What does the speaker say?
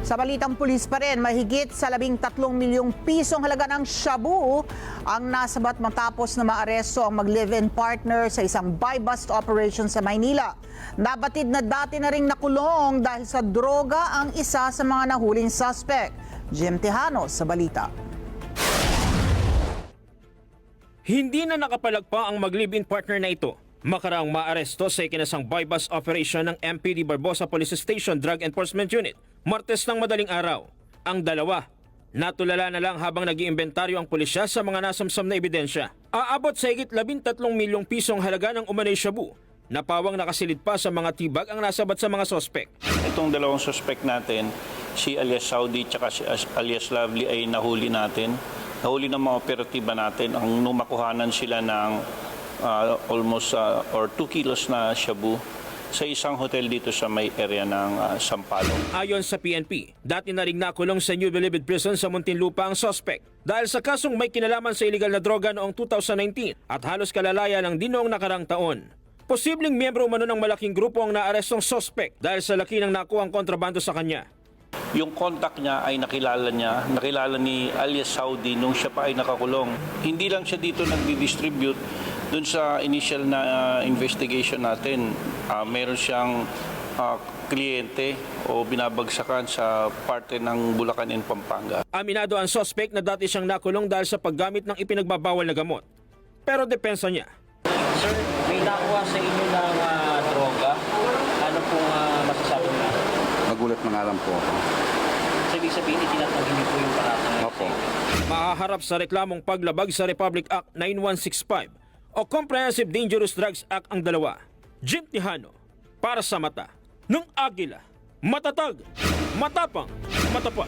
Sa balitang pulis pa rin, mahigit sa 13 milyong pisong halaga ng shabu ang nasabat matapos na maaresto ang mag-live-in partner sa isang buy-bust operation sa Maynila. Nabatid na dati na ring nakulong dahil sa droga ang isa sa mga nahuling suspect. Jim Tejano sa balita. Hindi na nakapalagpa ang mag-live-in partner na ito. Makaraang maaresto sa ikinasang buy-bust operation ng MPD Barbosa Police Station Drug Enforcement Unit. Martes ng madaling araw, ang dalawa natulala na lang habang nag-iimbentaryo ang pulisya sa mga nasamsam na ebidensya. Aabot sa higit 13 milyong pisong halaga ng umanay shabu na pawang nakasilid pa sa mga tibag ang nasabat sa mga sospek. Itong dalawang suspect natin, si alias Saudi at si alias Lovely ay nahuli natin. Nahuli ng mga operatiba natin. Ang numakuhanan sila ng almost or 2 kilos na shabu sa isang hotel dito sa may area ng Sampaloc. Ayon sa PNP, dati na ring nakulong sa New Bilibid Prison sa Muntinlupa ang sospek dahil sa kasong may kinalaman sa illegal na droga noong 2019 at halos kalalaya ng din noong nakarang taon. Posibleng miyembro umano ng malaking grupo ang naarestong sospek dahil sa laki ng nakuhang kontrabando sa kanya. Yung contact niya ay nakilala ni alias Saudi nung siya pa ay nakakulong. Hindi lang siya dito nagdi-distribute. Doon sa initial na investigation natin, meron siyang kliyente o binabagsakan sa parte ng Bulacan and Pampanga. Aminado ang sospek na dati siyang nakulong dahil sa paggamit ng ipinagbabawal na gamot. Pero depensa niya. Sir, may nakuha sa inyo ng droga. Ano pong masasabi niyo? Magulat na nga lang po ako. Sabi sabihin, itinatanggi niyo po yung parata ngayon. Opo. Mahaharap sa reklamong paglabag sa Republic Act 9165 o Comprehensive Dangerous Drugs Act ang dalawa. Jim Tejano, para sa mata ng Agila. Matatag, matapang, matapat.